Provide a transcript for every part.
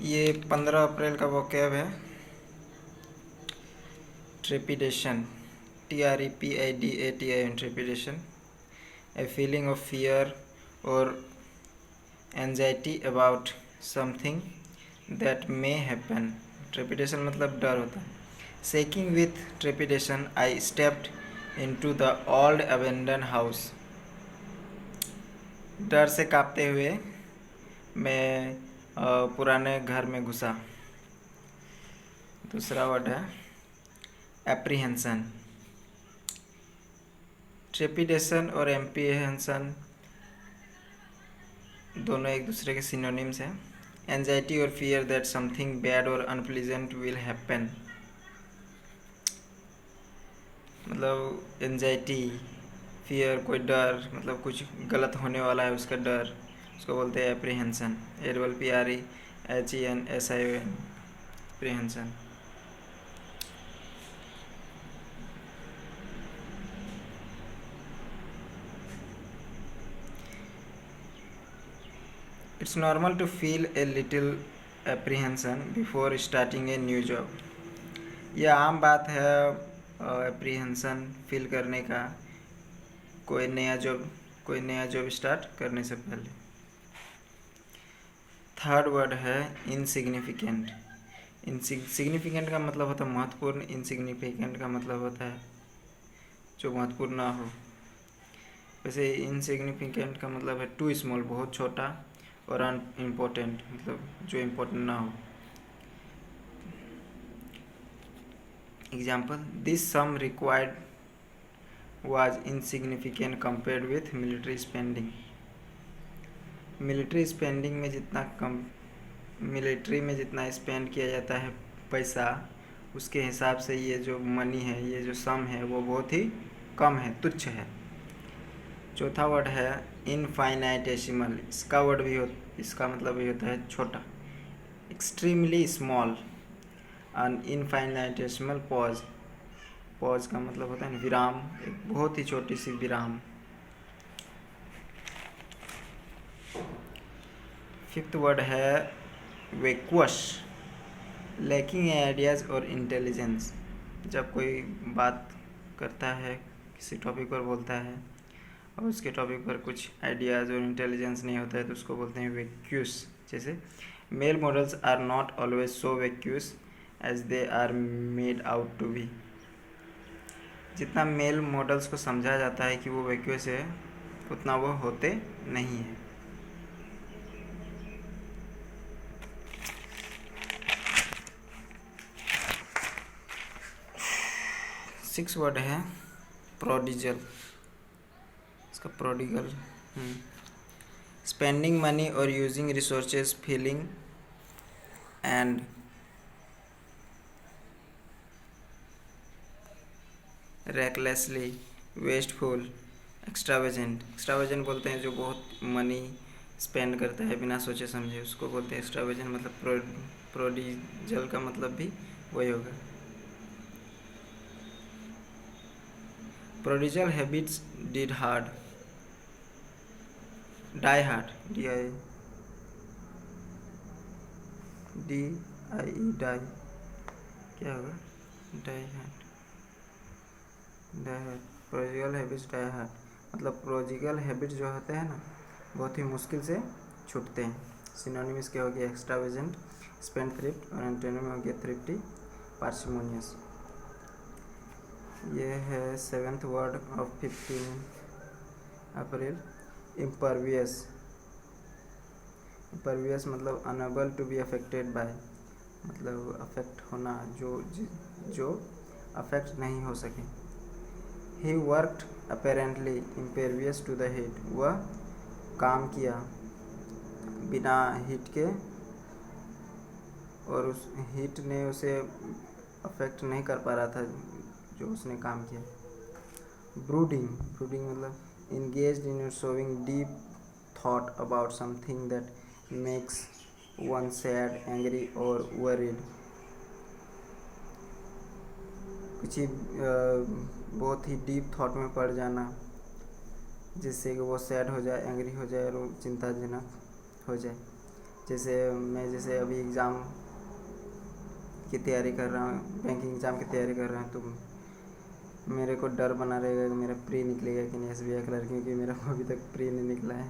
ये 15 अप्रैल का वोकैब है। Trepidation, TREPIDATION, trepidation, a feeling of fear और anxiety about something that may happen. Trepidation मतलब डर होता है। Shaking with trepidation I stepped into the old abandon house. डर से कांपते हुए मैं पुराने घर में घुसा। दूसरा वर्ड है एप्रीहेंशन। ट्रेपिडेशन और एप्रीहेंशन दोनों एक दूसरे के सिनोनिम्स हैं। एंजाइटी और फियर दैट समथिंग बैड और अनप्लीजेंट विल हैपन, मतलब एंजाइटी, फियर कोई डर, मतलब कुछ गलत होने वाला है उसका डर, उसको बोलते हैं apprehension. PREHENSION, apprehension. It's normal to feel a little apprehension before starting a new job. यह आम बात है एप्रीहेंशन फील करने का कोई नया जॉब स्टार्ट करने से पहले। थर्ड वर्ड है इनसिग्निफिकेंट। इनसिग्निफिकेंट का मतलब होता है महत्वपूर्ण, इनसिग्निफिकेंट का मतलब होता है जो महत्वपूर्ण ना हो। वैसे इनसिग्निफिकेंट का मतलब है टू स्मॉल, बहुत छोटा, और अनइम्पोर्टेंट मतलब जो इम्पोर्टेंट ना हो। Example, this sum required was insignificant compared with military spending. Military spending में जितना कम, मिलिट्री में जितना स्पेंड किया जाता है पैसा, उसके हिसाब से ये जो मनी है, ये जो सम है, वो बहुत ही कम है, तुच्छ है। चौथा वर्ड है इनफाइनाइटेसिमल। इसका मतलब भी होता है छोटा। Extremely small. An infinitesimal pause का मतलब होता है विराम, एक बहुत ही छोटी सी विराम। फिफ्थ वर्ड है वेक्वस, लैकिंग आइडियाज़ और इंटेलिजेंस। जब कोई बात करता है, किसी टॉपिक पर बोलता है और उसके टॉपिक पर कुछ आइडियाज़ और इंटेलिजेंस नहीं होता है तो उसको बोलते हैं वेक्यूस। जैसे male models are not always so vacuous as they are made out to be. जितना मेल मॉडल्स को समझा जाता है कि वो वैक्यूअस है, उतना वो होते नहीं है। सिक्स वर्ड है प्रोडिजल। इसका प्रोडिगल, स्पेंडिंग मनी और using resources, feeling and recklessly, wasteful, extravagant। Extravagant बोलते हैं जो बहुत मनी स्पेंड करता है बिना सोचे समझे, उसको बोलते हैं एक्स्ट्रावेजेंट। मतलब प्रोडिजल का मतलब भी वही होगा। Prodigal habits die hard, die hard, DIE, die क्या होगा, die hard. Prodigal habits die hard, मतलब प्रोजिगल हैबिट जो होते हैं ना, बहुत ही मुश्किल से छूटते हैं। सिनोनिम्स क्या हो गया, एक्स्ट्रावेजेंट, स्पेंडथ्रिफ्ट, और एंटोनिम हो गया थ्रिफ्टी, पार्सिमोनियस। ये है seventh word of 15 April, impervious. Impervious मतलब unable to be affected by, मतलब अफेक्ट होना, जो अफेक्ट नहीं हो सके। He worked apparently impervious to the heat, वह काम किया बिना हीट के और उस हीट ने उसे अफेक्ट नहीं कर पा रहा था जो उसने काम किया। ब्रूडिंग मतलब engaged in sowing deep thought about something that makes one sad, angry or worried। कुछ ही बहुत ही डीप थॉट में पड़ जाना जिससे कि वो सैड हो जाए, एंग्री हो जाए और चिंताजनक हो जाए। जैसे अभी एग्ज़ाम की तैयारी कर रहा हूँ, बैंकिंग एग्ज़ाम की तैयारी कर रहा हूँ, तो मेरे को डर बना रहेगा कि मेरा प्री निकलेगा कि नहीं SBI क्लर्क, क्योंकि मेरा अभी तक प्री नहीं निकला है।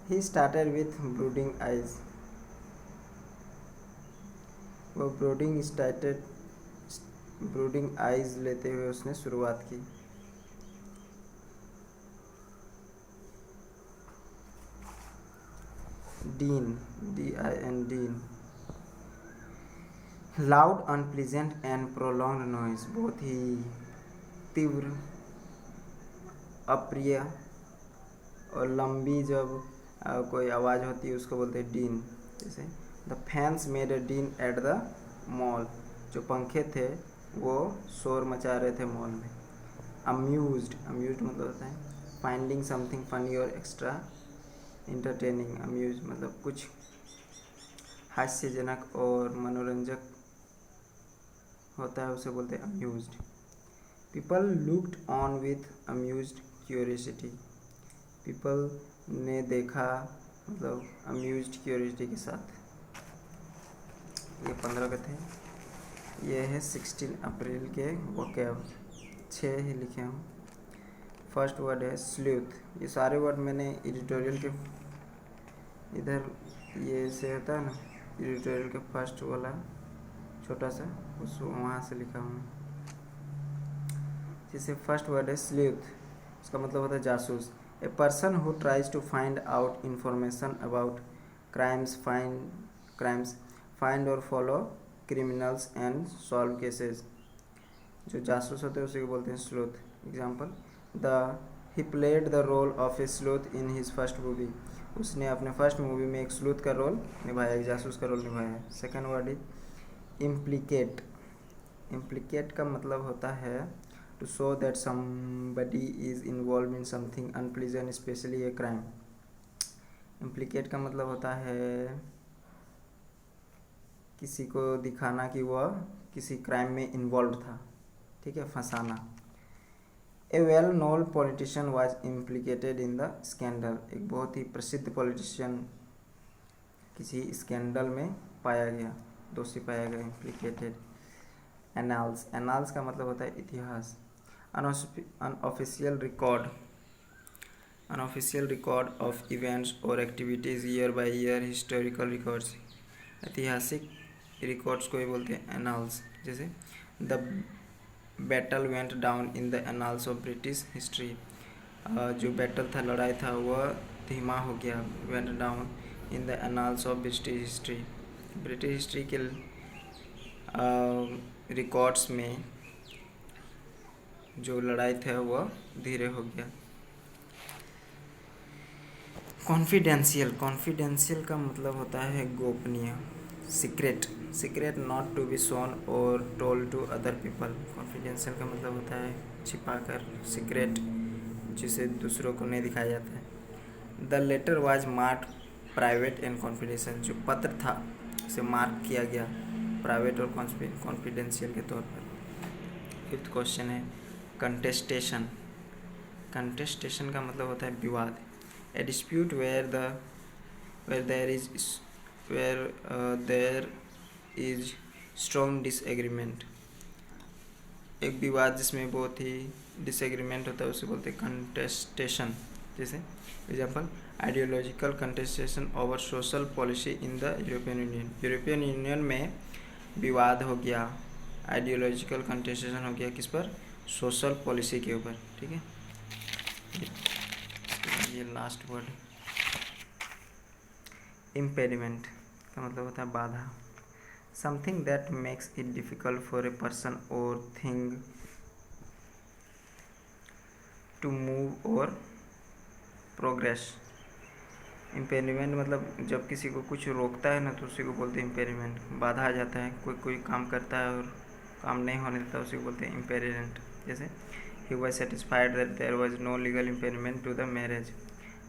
He started with brooding eyes, वो ब्रूडिंग आइज लेते हुए उसने शुरुआत की। Dean, DIN, dean, loud unpleasant and prolonged noise, बहुत ही तीव्र, अप्रिय और लंबी जब कोई आवाज़ होती है उसको बोलते हैं डीन। जैसे the fans made a dean at the mall, जो पंखे थे वो शोर मचा रहे थे मॉल में। अम्यूज्ड मतलब होता है फाइंडिंग समथिंग फनी और एक्स्ट्रा इंटरटेनिंग। अम्यूज मतलब कुछ हास्यजनक और मनोरंजक होता है, उसे बोलते हैं amused. People looked on with amused curiosity, people ने देखा मतलब अम्यूज्ड क्यूरियोसिटी के साथ। ये 15 के थे। ये है 16 अप्रैल के वोकैब, 6 ही लिखे हूँ। फर्स्ट वर्ड है स्लूथ। ये सारे वर्ड मैंने एडिटोरियल के इधर ये से होता है ना, एडिटोरियल के फर्स्ट वाला छोटा सा, उस वहाँ से लिखा हूँ। जैसे फर्स्ट वर्ड है स्लूथ, उसका मतलब होता है जासूस। A person who tries to find out information about crimes, find और follow criminals and solve cases. जो जासूस होते हैं उसी को बोलते हैं sleuth. Example, he played the role of a sleuth in his first movie, उसने अपने फर्स्ट मूवी में एक स्लूथ का रोल निभाया, एक जासूस का रोल निभाया है। सेकेंड वर्ड है इम्प्लीकेट। इम्प्लीकेट का मतलब होता है to show that somebody is involve in something unpleasant, especially a crime. Implicate का मतलब होता है किसी को दिखाना कि वह किसी क्राइम में इन्वॉल्व था, ठीक है, फंसाना। A well known politician was implicated in the scandal, एक बहुत ही प्रसिद्ध पॉलिटिशियन किसी स्कैंडल में पाया गया, दोषी पाया गया, इम्प्लीकेटेड। एनाल्स, एनाल्स का मतलब होता है इतिहास। Unofficial record, unofficial record of events और activities year by year, historical records, ऐतिहासिक रिकॉर्ड्स को ही बोलते हैं एनाल्स। जैसे the battle went down in the annals of British history, जो बैटल था, लड़ाई था, वह धीमा हो गया, went down in the annals of British history, British history के रिकॉर्ड्स में जो लड़ाई था वह धीरे हो गया। कॉन्फिडेंशियल, कॉन्फिडेंशियल का मतलब होता है गोपनीय। Secret, secret not to be shown और told to other people. Confidential का मतलब होता है छिपाकर, सीक्रेट जिसे दूसरों को नहीं दिखाया जाता है। The letter was marked private and confidential, जो पत्र था उसे मार्क किया गया प्राइवेट और कॉन्फिडेंशियल के तौर पर। फिफ्थ क्वेश्चन है कंटेस्टेशन। कंटेस्टेशन का मतलब होता है विवाद। A dispute where there is strong disagreement, एक विवाद जिसमें बहुत ही डिसएग्रीमेंट होता है उसे बोलते हैं कंटेस्टेशन। जैसे example, ideological contestation over social policy in the European union, European union में विवाद हो गया, आइडियोलॉजिकल कंटेस्टेशन हो गया किस पर, सोशल पॉलिसी के ऊपर, ठीक है। ये लास्ट वर्ड इम्पेडिमेंट का मतलब होता है बाधा। Something that makes it difficult for a person और थिंग टू मूव और प्रोग्रेस। इम्पेडिमेंट मतलब जब किसी को कुछ रोकता है ना तो उसी को बोलते हैं इम्पेडिमेंट, बाधा आ जाता है, कोई काम करता है और काम नहीं होने देता, उसी को बोलते हैं इम्पेडिमेंट। जैसे ही was satisfied that there was no legal impediment to the marriage,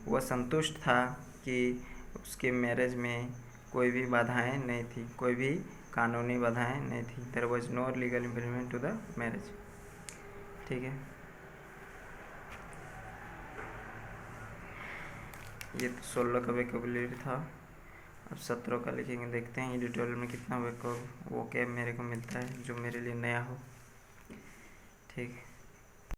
वह संतुष्ट था कि उसके मैरिज में कोई भी बाधाएं नहीं थी, कोई भी कानूनी बाधाएं नहीं थी। There was no legal impediment to the marriage, ठीक है। ये 16 का वोकैबुलरी था। अब 17 का लिखेंगे, देखते हैं ये ट्यूटोरियल में कितना वो कैब मेरे को मिलता है जो मेरे लिए नया हो। ठीक।